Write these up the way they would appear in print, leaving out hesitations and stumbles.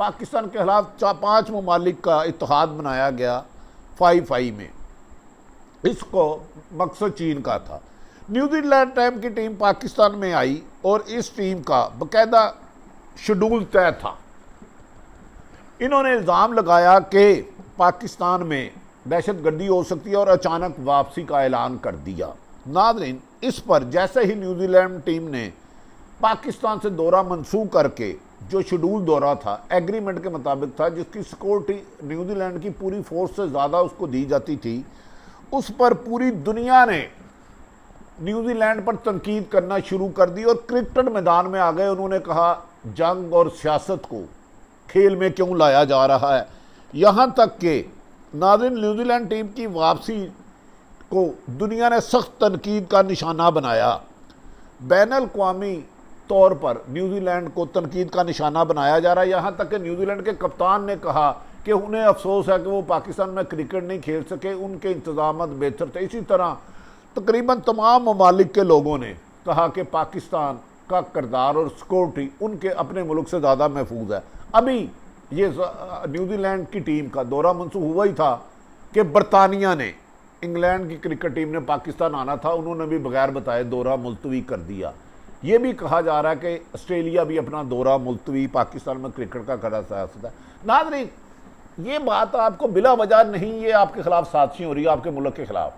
پاکستان کے خلاف 5 ممالک کا اتحاد بنایا گیا 5-5 میں، اس کو مقصد چین کا تھا۔ نیوزی لینڈ ٹائم کی ٹیم پاکستان میں آئی اور اس ٹیم کا باقاعدہ شیڈول طے تھا۔ انہوں نے الزام لگایا کہ پاکستان میں دہشت گردی ہو سکتی ہے اور اچانک واپسی کا اعلان کر دیا۔ ناظرین، اس پر جیسے ہی نیوزی لینڈ ٹیم نے پاکستان سے دورہ منسوخ کر کے، جو شیڈول دورہ تھا ایگریمنٹ کے مطابق تھا، جس کی سیکورٹی نیوزی لینڈ کی پوری فورس سے زیادہ اس کو دی جاتی تھی، اس پر پوری دنیا نے نیوزی لینڈ پر تنقید کرنا شروع کر دی اور کرکٹ میدان میں آ گئے۔ انہوں نے کہا جنگ اور سیاست کو کھیل میں کیوں لایا جا رہا ہے، یہاں تک کہ ناظرین نیوزی لینڈ ٹیم کی واپسی کو دنیا نے سخت تنقید کا نشانہ بنایا۔ بین الاقوامی طور پر نیوزی لینڈ کو تنقید کا نشانہ بنایا جا رہا ہے، یہاں تک کہ نیوزی لینڈ کے کپتان نے کہا کہ انہیں افسوس ہے کہ وہ پاکستان میں کرکٹ نہیں کھیل سکے، ان کے انتظامات بہتر تھے۔ اسی طرح تقریباً تمام ممالک کے لوگوں نے کہا کہ پاکستان کا کردار اور سیکورٹی ان کے اپنے ملک سے زیادہ محفوظ ہے۔ ابھی یہ نیوزی لینڈ کی ٹیم کا دورہ منسوخ ہوا ہی تھا کہ برطانیہ نے، انگلینڈ کی کرکٹ ٹیم نے پاکستان آنا تھا، انہوں نے بھی بغیر بتائے دورہ ملتوی کر دیا۔ یہ بھی کہا جا رہا ہے کہ آسٹریلیا بھی اپنا دورہ ملتوی پاکستان میں کرکٹ کا کر سیاست ہے۔ ناظرین، یہ بات آپ کو بلا وجہ نہیں، یہ آپ کے خلاف سازشیں ہو رہی ہے، آپ کے ملک کے خلاف۔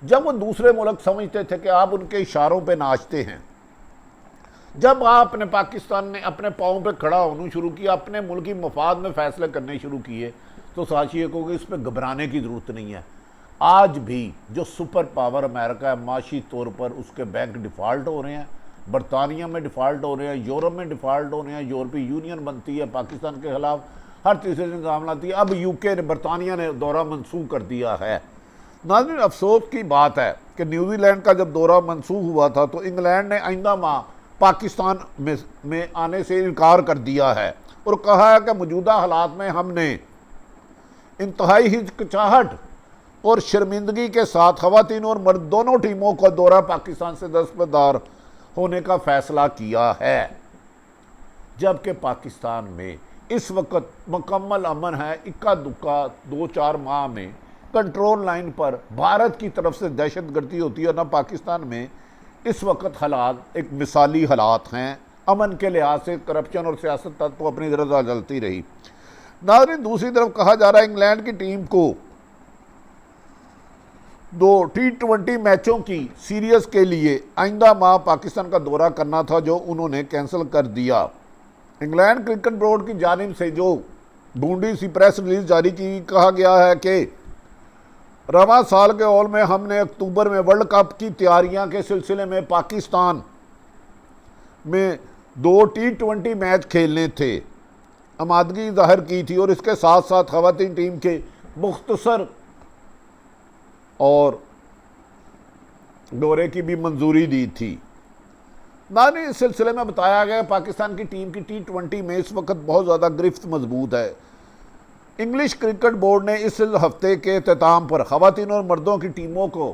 جب وہ دوسرے ملک سمجھتے تھے کہ آپ ان کے اشاروں پہ ناچتے ہیں، جب آپ نے پاکستان نے اپنے پاؤں پہ کھڑا ہونا شروع کیا، اپنے ملکی مفاد میں فیصلے کرنے شروع کیے، تو سازشی کو کہ اس پہ گھبرانے کی ضرورت نہیں ہے۔ آج بھی جو سپر پاور امریکہ ہے، معاشی طور پر اس کے بینک ڈیفالٹ ہو رہے ہیں، برطانیہ میں ڈیفالٹ ہو رہے ہیں، یورپ میں ڈیفالٹ ہو رہے ہیں، یورپی یونین بنتی ہے پاکستان کے خلاف، ہر تیسرے دن الزام لاتی ہے۔ اب یوکے نے، برطانیہ نے دورہ منسوخ کر دیا ہے۔ ناظرین، افسوس کی بات ہے کہ نیوزی لینڈ کا جب دورہ منسوخ ہوا تھا تو انگلینڈ نے آئندہ ماہ پاکستان میں آنے سے انکار کر دیا ہے اور کہا ہے کہ موجودہ حالات میں ہم نے انتہائی ہچکچاہٹ اور شرمندگی کے ساتھ خواتین اور مرد دونوں ٹیموں کا دورہ پاکستان سے دستبردار ہونے کا فیصلہ کیا ہے، جبکہ پاکستان میں اس وقت مکمل امن ہے۔ اکا دکا 2-4 ماہ میں کنٹرول لائن پر بھارت کی طرف سے دہشت گردی ہوتی ہے، نہ پاکستان میں اس وقت حالات ایک مثالی حالات ہیں۔ امن کے لحاظ سے کرپشن اور سیاست تک تو اپنی طرف جلتی رہی۔ ناظرین، دوسری طرف کہا جا رہا ہے انگلینڈ کی ٹیم کو 2 T20 میچوں کی سیریز کے لیے آئندہ ماہ پاکستان کا دورہ کرنا تھا، جو انہوں نے کینسل کر دیا۔ انگلینڈ کرکٹ بورڈ کی جانب سے جو ڈھونڈی سی پریس ریلیز جاری کی، کہا گیا ہے کہ رواں سال کے اول میں ہم نے اکتوبر میں ورلڈ کپ کی تیاریاں کے سلسلے میں پاکستان میں 2 T20 میچ کھیلنے تھے، آمادگی ظاہر کی تھی اور اس کے ساتھ ساتھ خواتین ٹیم کے مختصر اور دورے کی بھی منظوری دی تھی۔ ناظرین، اس سلسلے میں بتایا گیا پاکستان کی ٹیم کی T20 میں اس وقت بہت زیادہ گرفت مضبوط ہے۔ انگلش کرکٹ بورڈ نے اس ہفتے کے اختتام پر خواتین اور مردوں کی ٹیموں کو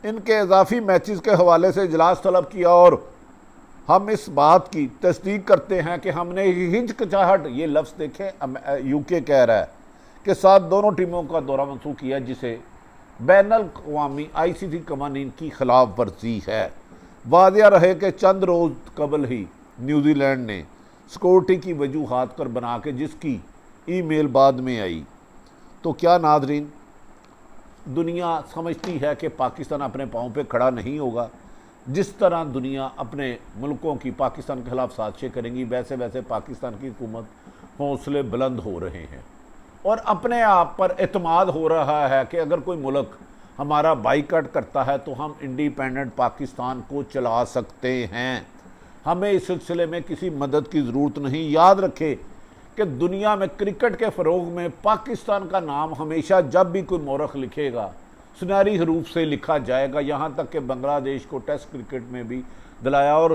ان کے اضافی میچز کے حوالے سے اجلاس طلب کیا اور ہم اس بات کی تصدیق کرتے ہیں کہ ہم نے ہچکچاہٹ، یہ لفظ دیکھیں یوکے کہہ رہا ہے، کے ساتھ دونوں ٹیموں کا دورہ منسوخ کیا، جسے بین الاقوامی ICC قوانین کی خلاف ورزی ہے۔ واضح رہے کہ چند روز قبل ہی نیوزی لینڈ نے سیکورٹی کی وجوہات پر بنا کے جس کی ای میل بعد میں آئی، تو کیا ناظرین دنیا سمجھتی ہے کہ پاکستان اپنے پاؤں پہ کھڑا نہیں ہوگا؟ جس طرح دنیا اپنے ملکوں کی پاکستان کے خلاف سازشیں کریں گی، ویسے ویسے پاکستان کی حکومت حوصلے بلند ہو رہے ہیں اور اپنے آپ پر اعتماد ہو رہا ہے کہ اگر کوئی ملک ہمارا بائیکاٹ کرتا ہے تو ہم انڈیپینڈنٹ پاکستان کو چلا سکتے ہیں، ہمیں اس سلسلے میں کسی مدد کی ضرورت نہیں۔ یاد رکھے کہ دنیا میں کرکٹ کے فروغ میں پاکستان کا نام ہمیشہ جب بھی کوئی مورخ لکھے گا سنہری حروف سے لکھا جائے گا، یہاں تک کہ بنگلہ دیش کو ٹیسٹ کرکٹ میں بھی دلایا، اور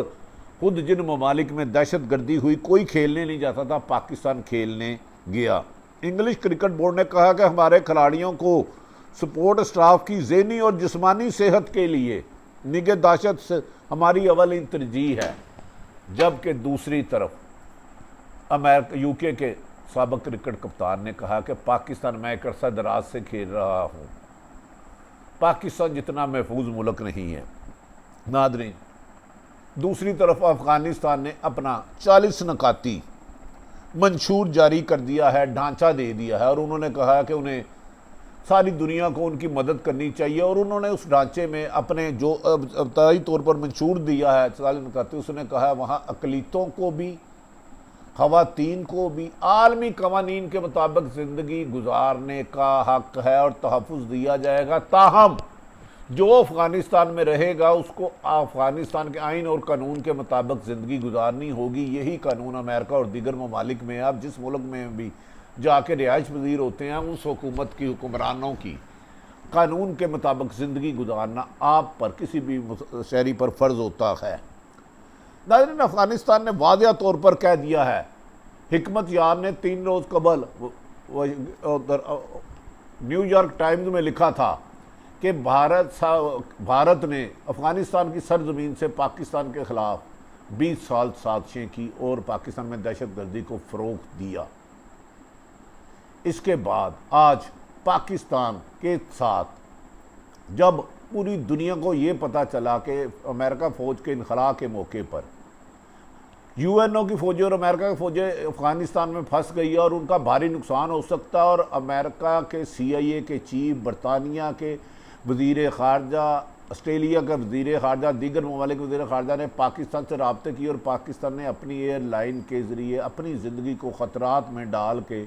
خود جن ممالک میں دہشت گردی ہوئی کوئی کھیلنے نہیں جاتا تھا، پاکستان کھیلنے گیا۔ انگلش کرکٹ بورڈ نے کہا کہ ہمارے کھلاڑیوں کو سپورٹ اسٹاف کی ذہنی اور جسمانی صحت کے لیے نگہداشت سے ہماری اولین ترجیح ہے، جبکہ دوسری طرف یو کے سابق کرکٹ کپتان نے کہا کہ پاکستان میں ایک عرصہ دراز سے کھیل رہا ہوں، پاکستان جتنا محفوظ ملک نہیں ہے۔ ناظرین، دوسری طرف افغانستان نے اپنا 40 نکاتی منشور جاری کر دیا ہے، ڈھانچہ دے دیا ہے، اور انہوں نے کہا کہ انہیں ساری دنیا کو ان کی مدد کرنی چاہیے، اور انہوں نے اس ڈھانچے میں اپنے جو ابتدائی طور پر منشور دیا ہے 40 نکاتی، اس نے کہا ہے وہاں اقلیتوں کو بھی، خواتین کو بھی عالمی قوانین کے مطابق زندگی گزارنے کا حق ہے اور تحفظ دیا جائے گا، تاہم جو افغانستان میں رہے گا اس کو افغانستان کے آئین اور قانون کے مطابق زندگی گزارنی ہوگی۔ یہی قانون امریکہ اور دیگر ممالک میں، آپ جس ملک میں بھی جا کے رہائش پذیر ہوتے ہیں، اس حکومت کی، حکمرانوں کی قانون کے مطابق زندگی گزارنا آپ پر، کسی بھی شہری پر فرض ہوتا ہے۔ ناظرین، افغانستان نے واضح طور پر کہہ دیا ہے، حکمت یار نے 3 روز قبل نیو یارک ٹائمز میں لکھا تھا کہ بھارت نے افغانستان کی سرزمین سے پاکستان کے خلاف 20 سال سازشیں کی اور پاکستان میں دہشت گردی کو فروغ دیا۔ اس کے بعد آج پاکستان کے ساتھ جب پوری دنیا کو یہ پتہ چلا کہ امریکہ فوج کے انخلاء کے موقع پر یو این او کی فوجیں اور امریکہ کی فوجیں افغانستان میں پھنس گئی اور ان کا بھاری نقصان ہو سکتا ہے، اور امریکہ کے CIA کے چیف، برطانیہ کے وزیر خارجہ، آسٹریلیا کا وزیر خارجہ، دیگر ممالک کے وزیر خارجہ نے پاکستان سے رابطے کیے، اور پاکستان نے اپنی ایئر لائن کے ذریعے اپنی زندگی کو خطرات میں ڈال کے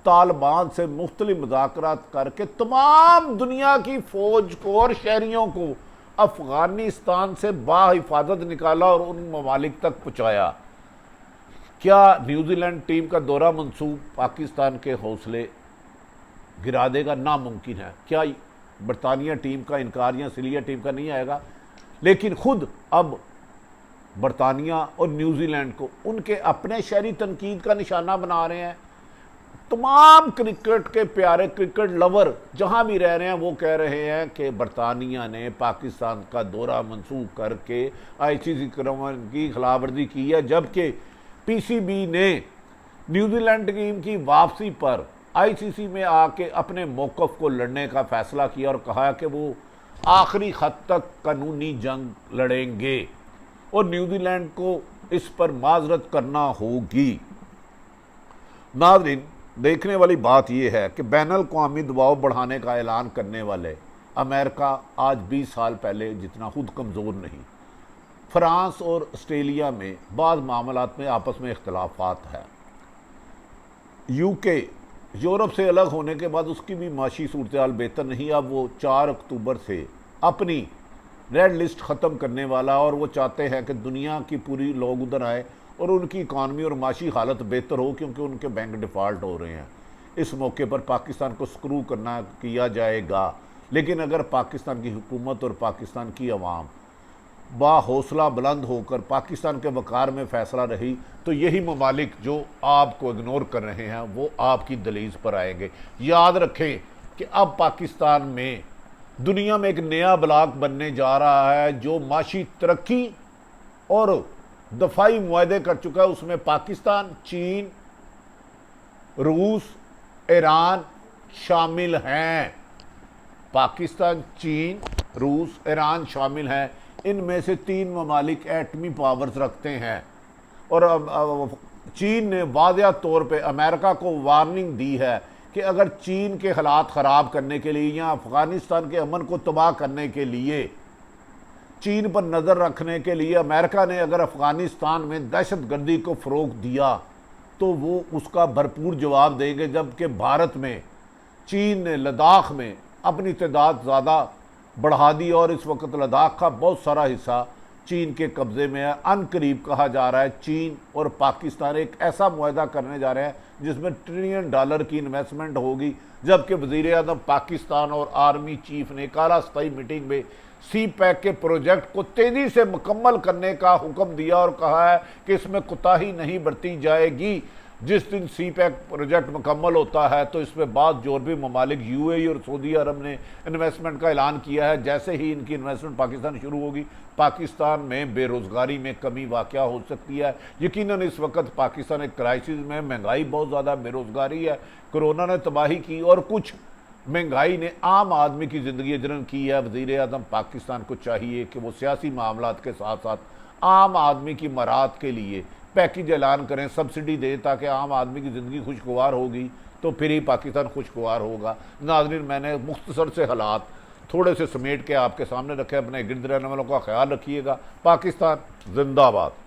طالبان سے مختلف مذاکرات کر کے تمام دنیا کی فوج کو اور شہریوں کو افغانستان سے بحفاظت نکالا اور ان ممالک تک پہنچایا۔ کیا نیوزی لینڈ ٹیم کا دورہ منسوخ پاکستان کے حوصلے گرا دے گا؟ ناممکن ہے۔ کیا برطانیہ ٹیم کا انکار یا آسٹریلیا ٹیم کا نہیں آئے گا؟ لیکن خود اب برطانیہ اور نیوزی لینڈ کو ان کے اپنے شہری تنقید کا نشانہ بنا رہے ہیں۔ تمام کرکٹ کے پیارے کرکٹ لور جہاں بھی رہ رہے ہیں وہ کہہ رہے ہیں کہ برطانیہ نے پاکستان کا دورہ منسوخ کر کے ICC قانون کی خلاف ورزی کی ہے، جبکہ PCB نے نیوزی لینڈ ٹیم کی واپسی پر ICC میں آ کے اپنے موقف کو لڑنے کا فیصلہ کیا اور کہا کہ وہ آخری خط تک قانونی جنگ لڑیں گے اور نیوزی لینڈ کو اس پر معذرت کرنا ہوگی۔ ناظرین، دیکھنے والی بات یہ ہے کہ بین الاقوامی دباؤ بڑھانے کا اعلان کرنے والے امریکہ آج 20 سال پہلے جتنا خود کمزور نہیں۔ فرانس اور آسٹریلیا میں بعض معاملات میں آپس میں اختلافات ہیں۔ UK یورپ سے الگ ہونے کے بعد اس کی بھی معاشی صورتحال بہتر نہیں۔ اب وہ 4 اکتوبر سے اپنی ریڈ لسٹ ختم کرنے والا، اور وہ چاہتے ہیں کہ دنیا کی پوری لوگ ادھر آئے اور ان کی اکانومی اور معاشی حالت بہتر ہو، کیونکہ ان کے بینک ڈیفالٹ ہو رہے ہیں۔ اس موقع پر پاکستان کو سکرو کیا جائے گا، لیکن اگر پاکستان کی حکومت اور پاکستان کی عوام با حوصلہ بلند ہو کر پاکستان کے وقار میں فیصلہ رہی تو یہی ممالک جو آپ کو اگنور کر رہے ہیں وہ آپ کی دہلیز پر آئیں گے۔ یاد رکھیں کہ اب پاکستان میں دنیا میں ایک نیا بلاک بننے جا رہا ہے جو معاشی ترقی اور دفاعی معاہدے کر چکا ہے۔ اس میں پاکستان، چین، روس، ایران شامل ہیں۔ پاکستان، چین، روس، ایران شامل ہیں۔ ان میں سے 3 ممالک ایٹمی پاورز رکھتے ہیں، اور چین نے واضح طور پہ امریکہ کو وارننگ دی ہے کہ اگر چین کے حالات خراب کرنے کے لیے یا افغانستان کے امن کو تباہ کرنے کے لیے، چین پر نظر رکھنے کے لیے امریکہ نے اگر افغانستان میں دہشت گردی کو فروغ دیا تو وہ اس کا بھرپور جواب دیں گے، جبکہ بھارت میں چین نے لداخ میں اپنی تعداد زیادہ بڑھا دی اور اس وقت لداخ کا بہت سارا حصہ چین کے قبضے میں ہے۔ ان قریب کہا جا رہا ہے چین اور پاکستان ایک ایسا معاہدہ کرنے جا رہے ہیں جس میں $1 ٹریلین کی انویسٹمنٹ ہوگی، جبکہ وزیر اعظم پاکستان اور آرمی چیف نے کالا سطحی میٹنگ میں CPEC کے پروجیکٹ کو تیزی سے مکمل کرنے کا حکم دیا اور کہا ہے کہ اس میں کوتاہی نہیں برتی جائے گی۔ جس دن سی پیک پروجیکٹ مکمل ہوتا ہے تو اس پہ بعض یورپی ممالک یو اے ای اور سعودی عرب نے انویسٹمنٹ کا اعلان کیا ہے. جیسے ہی ان کی انویسٹمنٹ پاکستان شروع ہوگی پاکستان میں بے روزگاری میں کمی واقع ہو سکتی ہے. یقیناً اس وقت پاکستان ایک کرائسس میں، مہنگائی بہت زیادہ، بے روزگاری ہے، کرونا نے تباہی کی اور کچھ مہنگائی نے عام آدمی کی زندگی اجرن کی ہے. وزیر اعظم پاکستان کو چاہیے کہ وہ سیاسی معاملات کے ساتھ ساتھ عام آدمی کی مراعات کے لیے پیکج اعلان کریں، سبسڈی دیں، تاکہ عام آدمی کی زندگی خوشگوار ہوگی تو پھر ہی پاکستان خوشگوار ہوگا. ناظرین، میں نے مختصر سے حالات تھوڑے سے سمیٹ کے آپ کے سامنے رکھے. اپنے گرد رہنے والوں کا خیال رکھیے گا. پاکستان زندہ باد.